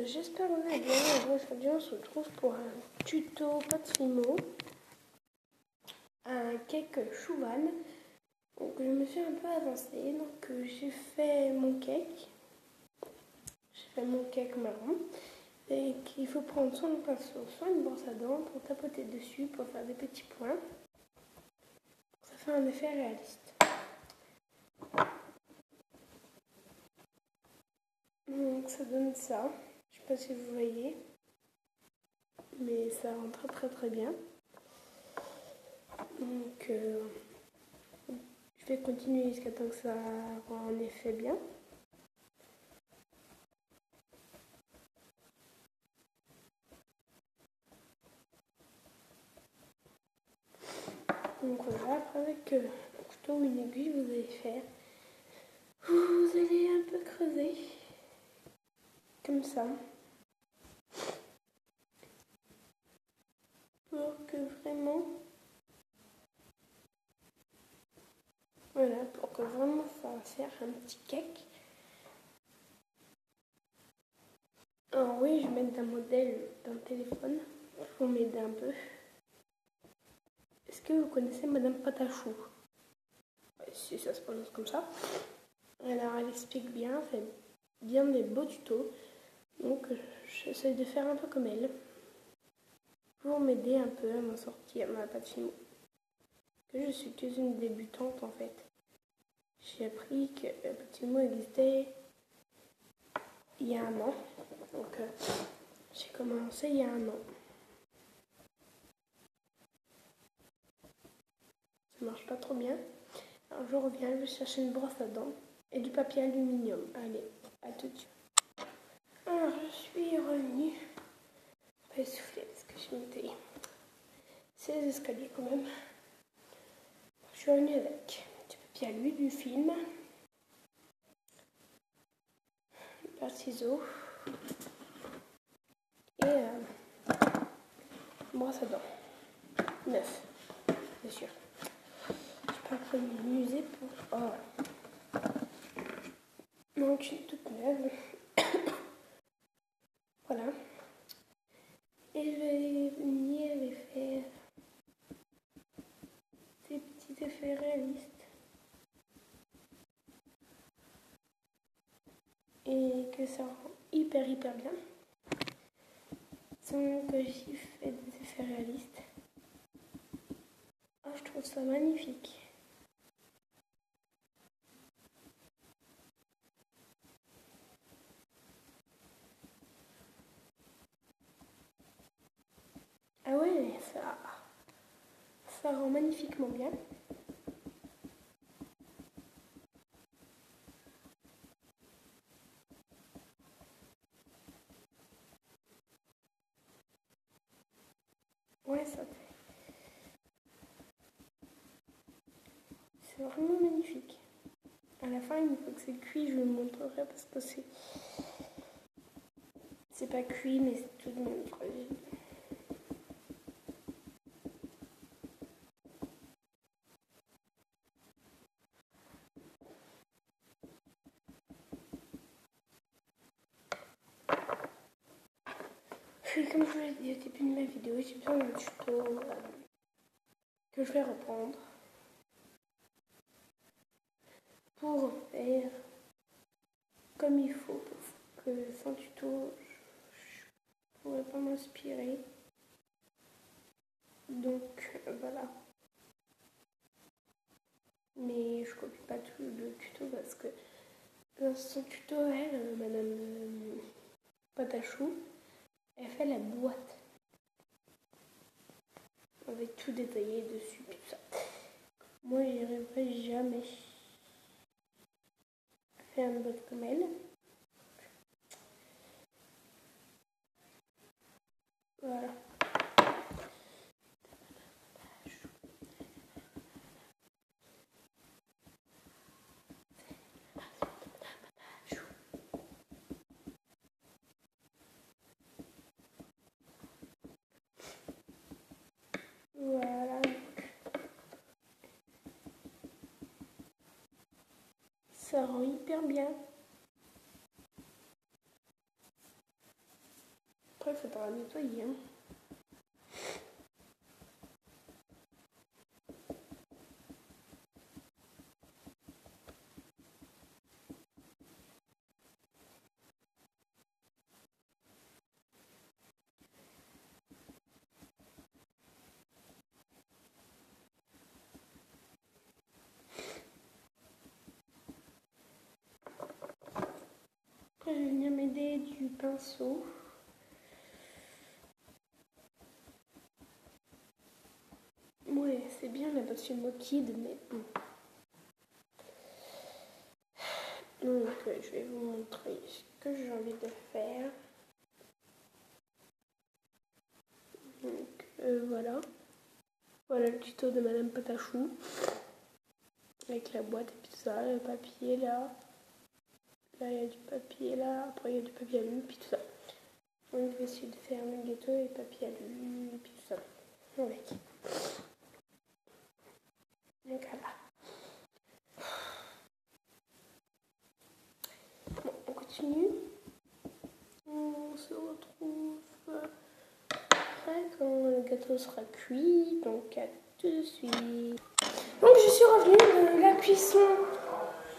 j'espère que vous allez bien. Aujourd'hui, on se retrouve pour un tuto pâte fimo, un cake chouvan. Donc, je me suis un peu avancée. Donc, j'ai fait mon cake. J'ai fait mon cake marron. Et qu'il faut prendre soit un pinceau, soit une brosse à dents pour tapoter dessus, pour faire des petits points. Ça fait un effet réaliste. Donc, ça donne ça. Je sais pas si vous voyez. Mais ça rend très très bien. Donc, je vais continuer jusqu'à temps que ça rend un effet bien. Donc voilà, après avec un couteau ou une aiguille, vous allez faire. Vous allez un peu creuser. Comme ça. Pour que vraiment. Voilà, pour que vraiment ça va faire un petit cake. Alors oui, je vais mettre un modèle d'un téléphone pour m'aider un peu. Est-ce que vous connaissez Madame Patachou? Si ça se prononce comme ça. Alors elle explique bien, fait bien des beaux tutos. Donc j'essaie de faire un peu comme elle. Pour m'aider un peu à m'en sortir ma pâte fimo. Que je suis qu'une débutante en fait. J'ai appris que la pâte fimo existait il y a un an. Donc j'ai commencé il y a un an. Ça marche pas trop bien. Alors je reviens, je vais chercher une brosse à dents et du papier aluminium. Allez, à tout de suite. Alors je suis revenue. Pas essoufflée parce que je m'étais... C'est les escaliers quand même. Je suis revenue avec du papier alu, du film, un ciseau et une brosse à dents. Neuf, bien sûr. Je peux après m'amuser pour... Oh. Donc une toute neuve. Voilà. Et je vais venir les faire des petits effets réalistes. Et que ça rend hyper bien. Sans que j'y fais des effets réalistes. Oh, je trouve ça magnifique. Ah ouais, ça rend magnifiquement bien. Ouais, ça fait. C'est vraiment magnifique. À la fin, une fois que c'est cuit, je vous le montrerai parce que c'est pas cuit, mais c'est tout de même fragile. Puis comme je vous l'ai dit au début de ma vidéo, j'ai besoin d'un tuto que je vais reprendre pour faire comme il faut, parce que sans tuto, je pourrais pas m'inspirer. Donc voilà. Mais je copie pas tout le tuto parce que dans son tuto, elle, Madame Patachou, elle fait la boîte avec tout détaillé dessus, tout ça. Moi, j'y arriverai jamais à faire une boîte comme elle. Voilà. Voilà. Ça rend hyper bien. faudra nettoyer. Hein. Je vais venir m'aider du pinceau. Ouais, c'est bien la pâte fimo Kid, mais bon. Donc, je vais vous montrer ce que j'ai envie de faire. Donc, voilà. Voilà le tuto de Madame Patachou. Avec la boîte et puis tout ça, le papier là. Là, il y a du papier là. Après, il y a du papier alu, puis tout ça. Donc, je vais essayer de faire un gâteau et papier alu, et puis tout ça. Avec. Donc, voilà. Bon, on continue. On se retrouve après quand le gâteau sera cuit. Donc, à tout de suite. Donc, je suis revenue de la cuisson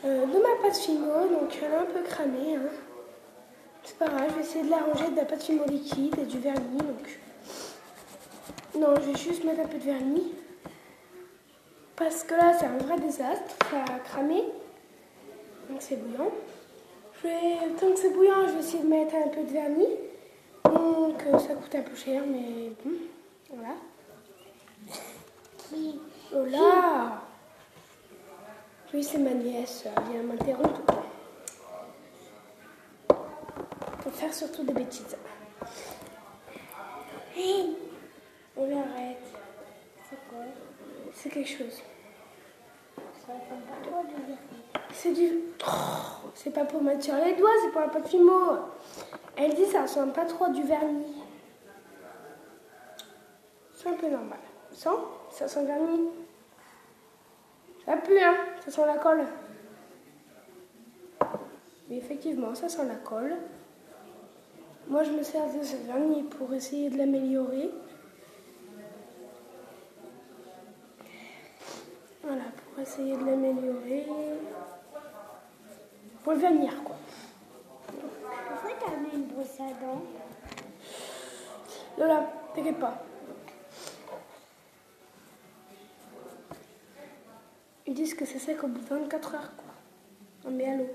de ma pâte fimo. Donc, elle est un peu cramée. Hein. C'est pas grave, je vais essayer de l'arranger de la pâte fimo liquide et du vernis. Donc, non, je vais juste mettre un peu de vernis. Parce que là, c'est un vrai désastre. Ça a cramé. Donc, c'est bouillant. Tant que c'est bouillant, je vais essayer de mettre un peu de vernis. Donc, ça coûte un peu cher, mais bon, voilà. Oh là! Oui, c'est ma nièce. Elle vient m'interrompre. Pour faire surtout des bêtises. Hey! On l'arrête. C'est quoi? C'est quelque chose. Ça ressemble pas trop du vernis. C'est du... Oh, c'est pas pour mettre sur les doigts, c'est pour la pâte fimo. Elle dit ça ressemble pas trop à du vernis. C'est un peu normal. Ça sent le vernis. Ça pue, hein. Ça sent la colle. Mais effectivement, ça sent la colle. Moi, je me sers de ce vernis pour essayer de l'améliorer. Voilà, pour essayer de l'améliorer. Pour le vernir, quoi. Pourquoi t'as mis une brosse à dents? Lola, t'inquiète pas. Ils disent que c'est sec au bout de 24 heures, quoi. On met à l'eau.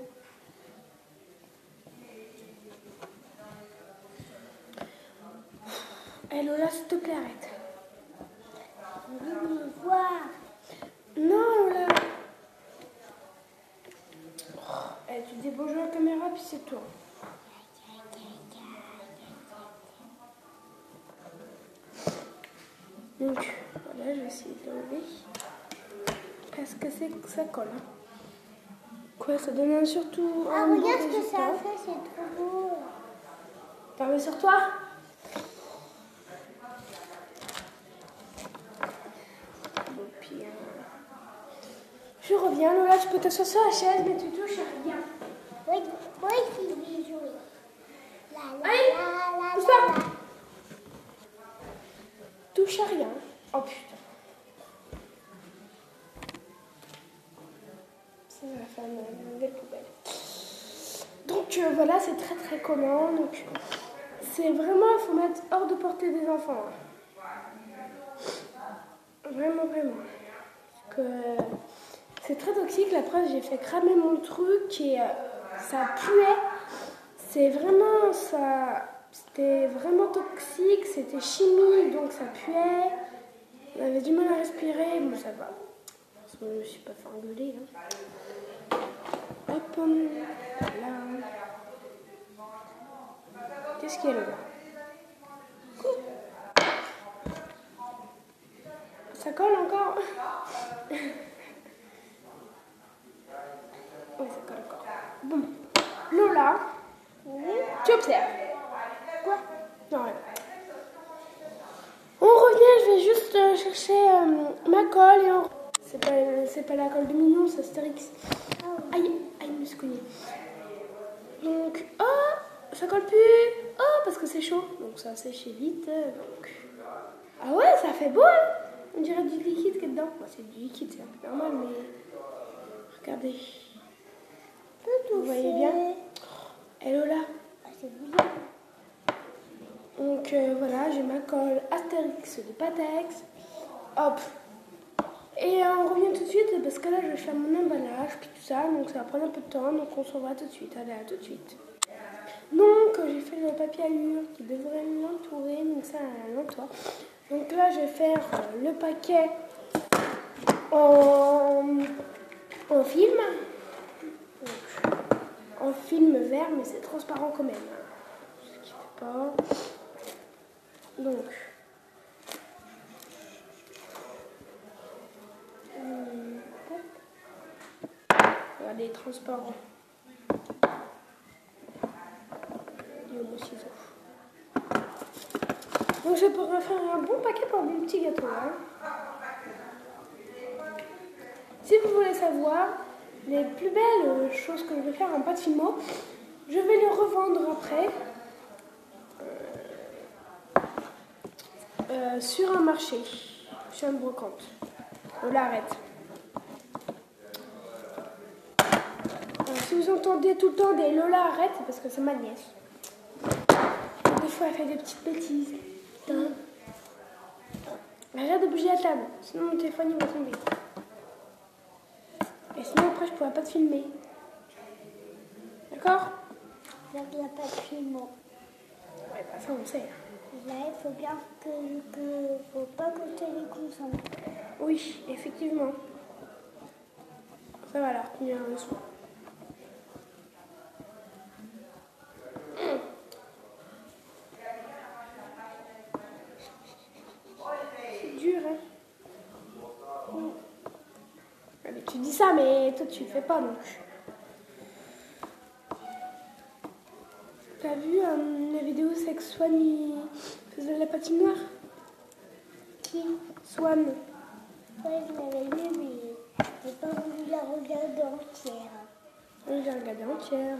Eh Lola, s'il te plaît, arrête. Je veux me voir. Non, Lola. Eh, tu dis bonjour à la caméra, puis c'est tout. Donc, voilà, je vais essayer de l'enlever. Parce que ça colle. Hein. Quoi, ça donne surtout Ah, un regarde bon ce que ça résultat. a fait, c'est trop beau. T'en mets sur toi? Bon, puis, je reviens, Lola, tu peux t'asseoir sur la chaise, mais tu touches à rien. Oui, moi je vais jouer. Allez, pousse pas. Touche à rien. Oh putain. Ça va faire une nouvelle poubelle. Donc voilà, c'est très très commun. Donc c'est vraiment, il faut mettre hors de portée des enfants. Vraiment, vraiment. Parce que c'est très toxique. La preuve, j'ai fait cramer mon truc et ça puait. C'est vraiment ça. C'était vraiment toxique. C'était chimique, donc ça puait. On avait du mal à respirer, mais ça va. Parce que je me suis pas fait engueuler. Hein. Hop, là. Qu'est-ce qu'il y a là? Ça colle encore? Oui, ça colle encore. Bon. Lola, tu observes. Quoi? Non, rien. On revient, je vais juste chercher ma colle et on... C'est pas la colle de Mignon, c'est Astérix. Aïe, aïe, je me suis cognée. Donc, ça colle plus. Oh, parce que c'est chaud. Donc ça sèche vite. Donc... Ah ouais, ça fait beau, hein. On dirait du liquide qui est dedans. Bon, c'est du liquide, c'est un peu normal, mais... Regardez. Vous voyez bien? Hello là. Ah, c'est bien. Donc voilà, j'ai ma colle Astérix de Patex. Hop. Et on revient tout de suite parce que là je vais faire mon emballage puis tout ça, donc ça va prendre un peu de temps, donc on se revoit tout de suite. Allez, à tout de suite. Donc j'ai fait le papier allure qui devrait m'entourer, donc ça l'entoure. Donc là je vais faire le paquet en film. Donc, en film vert, mais c'est transparent quand même. Ce qui fait pas. Donc, regardez, transparent. Et mon ciseau. Donc, je pourrais faire un bon paquet pour mon petit gâteau. Hein. Si vous voulez savoir les plus belles choses que je vais faire en pâte fimo, je vais les revendre après. Sur un marché, sur une brocante. On l'arrête. Si vous entendez tout le temps des Lola arrête, c'est parce que c'est ma nièce. Des fois, elle fait des petites bêtises. Putain. Arrête de bouger la table, sinon mon téléphone il va tomber. Et sinon après je pourrais pas te filmer. D'accord? Là, il n'y a pas de film. Ouais, bah ça on sait. Là, il faut bien faut pas que je les concentre. Oui, effectivement. Ça va la retenir un soin. C'est dur, hein. Allez, tu dis ça, mais toi tu le fais pas donc. T'as vu la vidéo où c'est que Swan il faisait de la patinoire? Qui? Swan. Ouais, je l'avais vu, mais j'ai pas voulu la regarder entière. Oui, j'ai regardé entière.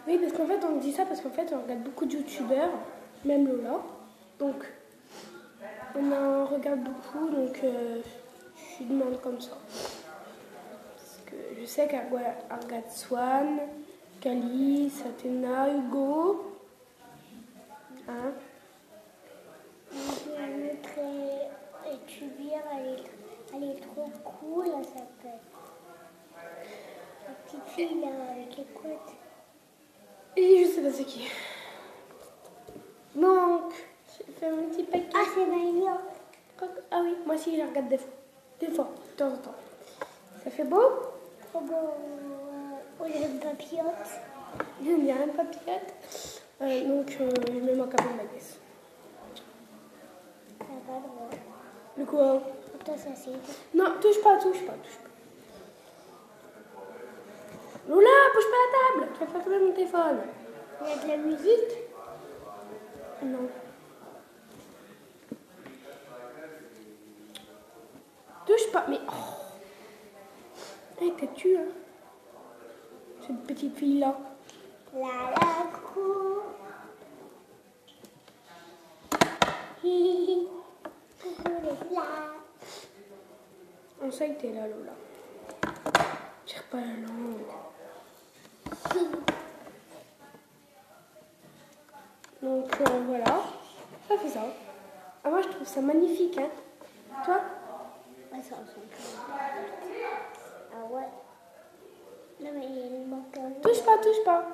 Oui, parce qu'en fait, on dit ça parce qu'en fait, on regarde beaucoup de youtubeurs, même Lola. Donc, on en regarde beaucoup, donc je lui demande comme ça. Parce que je sais qu'elle regarde Swan, Calice, Athéna, Hugo. Hein? J'ai une autre étudière, elle est trop cool, elle s'appelle. La petite fille là, avec les couettes. Et je sais pas c'est qui. Donc, j'ai fait mon petit paquet. Ah, c'est Maïlia. Ah oui, moi aussi je regarde des fois. Des fois, de temps en temps. Ça fait beau? Oh bon, on dirait une papillote. Il n'y a rien de papillote. Donc, je me manque un peu de ma nièce. Ça va droit. Du coup, Toi, ça c'est. non, touche pas. Lola, bouge pas la table. Tu vas faire tomber mon téléphone. Il y a de la musique. Non. Touche pas, mais... Oh. Hey, t'es-tu, hein? Cette petite fille-là. La cour. Hi. Coucou les là. On sait que t'es là, Lola. Tire pas la langue. Donc, voilà. Ça fait ça. Ah, moi, je trouve ça magnifique, hein. Toi? Ouais, ça ressemble. Ah ouais. Non, mais il manque un. Touche pas.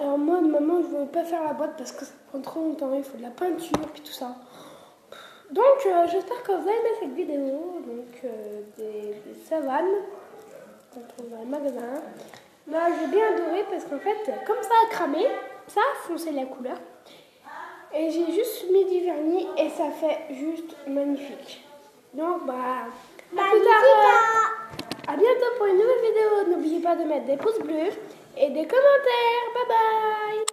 Alors moi, maman, je veux pas faire la boîte parce que ça prend trop longtemps. Il faut de la peinture puis tout ça. Donc, j'espère que vous avez aimé cette vidéo. Donc, des savanes qu'on trouve dans les magasins. Là, j'ai bien adoré parce qu'en fait, comme ça a cramé, ça a foncé la couleur. Et j'ai juste mis du vernis et ça fait juste magnifique. Donc, bah, à plus tard. À bientôt pour une nouvelle vidéo. N'oubliez pas de mettre des pouces bleus et des commentaires. Bye bye.